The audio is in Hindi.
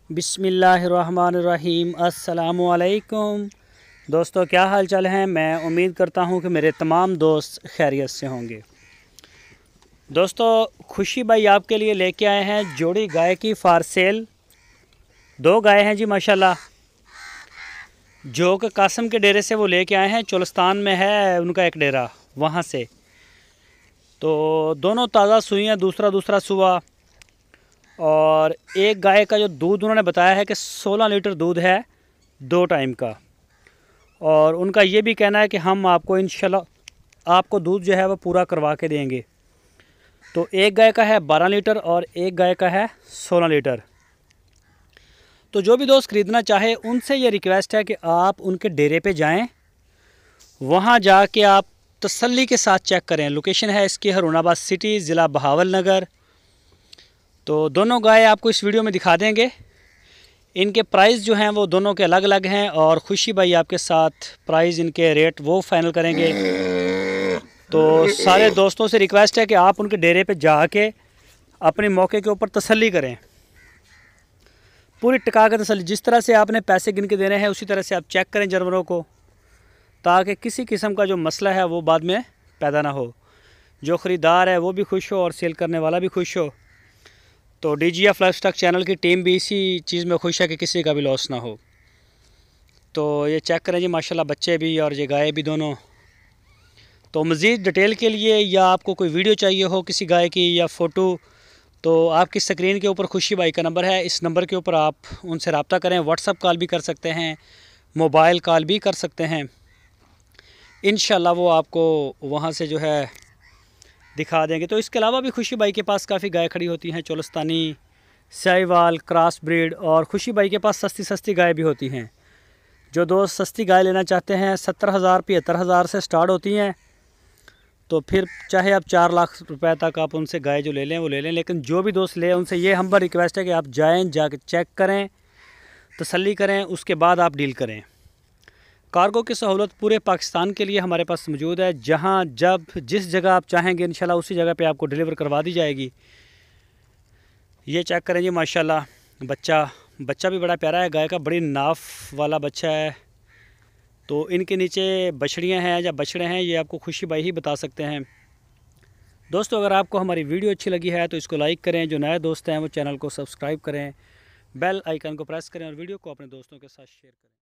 बिस्मिल्लाहिर्रहमानिर्रहीम। अस्सलामुअलैकुम दोस्तों, क्या हाल चाल हैं। मैं उम्मीद करता हूं कि मेरे तमाम दोस्त खैरियत से होंगे। दोस्तों, खुशी भाई आपके लिए लेके आए हैं जोड़ी गाय की फार सेल। 2 गाय हैं जी माशाल्लाह, जो कि कासम के डेरे से वो लेके आए हैं। चोलिस्तान में है उनका एक डेरा, वहाँ से। तो दोनों ताज़ा सुई हैं, दूसरा सुआ। और एक गाय का जो दूध उन्होंने बताया है कि 16 लीटर दूध है 2 टाइम का। और उनका ये भी कहना है कि हम आपको इंशाल्लाह आपको दूध जो है वो पूरा करवा के देंगे। तो एक गाय का है 12 लीटर और एक गाय का है 16 लीटर। तो जो भी दोस्त ख़रीदना चाहे उनसे ये रिक्वेस्ट है कि आप उनके डेरे पे जाएं, वहाँ जाके आप तसल्ली के साथ चेक करें। लोकेशन है इसकी हरूनाबाद सिटी, ज़िला बहावलनगर। तो दोनों गाय आपको इस वीडियो में दिखा देंगे। इनके प्राइस जो हैं वो दोनों के अलग अलग हैं और खुशी भाई आपके साथ प्राइस इनके रेट वो फाइनल करेंगे। तो सारे दोस्तों से रिक्वेस्ट है कि आप उनके डेरे पे जाके अपने मौके के ऊपर तसल्ली करें, पूरी टिका कर तसल्ली। जिस तरह से आपने पैसे गिन के देने हैं उसी तरह से आप चेक करें जानवरों को, ताकि किसी किस्म का जो मसला है वो बाद में पैदा ना हो। जो ख़रीदार है वो भी खुश हो और सेल करने वाला भी खुश हो। तो DGF लाइफस्टॉक चैनल की टीम भी इसी चीज़ में खुश है कि किसी का भी लॉस ना हो। तो ये चेक करें जी माशाल्लाह, बच्चे भी और ये गाय भी दोनों। तो मज़ीद डिटेल के लिए या आपको कोई वीडियो चाहिए हो किसी गाय की या फ़ोटो, तो आपकी स्क्रीन के ऊपर खुशी भाई का नंबर है। इस नंबर के ऊपर आप उनसे रब्ता करें। व्हाट्सअप कॉल भी कर सकते हैं, मोबाइल कॉल भी कर सकते हैं। इंशाल्लाह वो आपको वहाँ से जो है दिखा देंगे। तो इसके अलावा भी खुशी भाई के पास काफ़ी गाय खड़ी होती हैं, चोलिस्तानी, साहिवाल, क्रॉस ब्रीड। और खुशी भाई के पास सस्ती गाय भी होती हैं। जो दोस्त सस्ती गाय लेना चाहते हैं 70,000 75,000 से स्टार्ट होती हैं। तो फिर चाहे आप 4 लाख रुपए तक आप उनसे गाय जो ले लें वो ले लें। लेकिन जो भी दोस्त ले उनसे ये हम्बल रिक्वेस्ट है कि आप जाएँ, जाके चेक करें, तसल्ली करें, उसके बाद आप डील करें। कार्गो की सहूलत पूरे पाकिस्तान के लिए हमारे पास मौजूद है। जहां जब जिस जगह आप चाहेंगे इंशाल्लाह उसी जगह पे आपको डिलीवर करवा दी जाएगी। ये चेक करें जी माशाल्लाह, बच्चा भी बड़ा प्यारा है गाय का, बड़ी नाफ वाला बच्चा है। तो इनके नीचे बछड़ियां हैं या बछड़े हैं ये आपको खुशी भाई ही बता सकते हैं। दोस्तों, अगर आपको हमारी वीडियो अच्छी लगी है तो इसको लाइक करें। जो नए दोस्त हैं वो चैनल को सब्सक्राइब करें, बेल आइकन को प्रेस करें और वीडियो को अपने दोस्तों के साथ शेयर करें।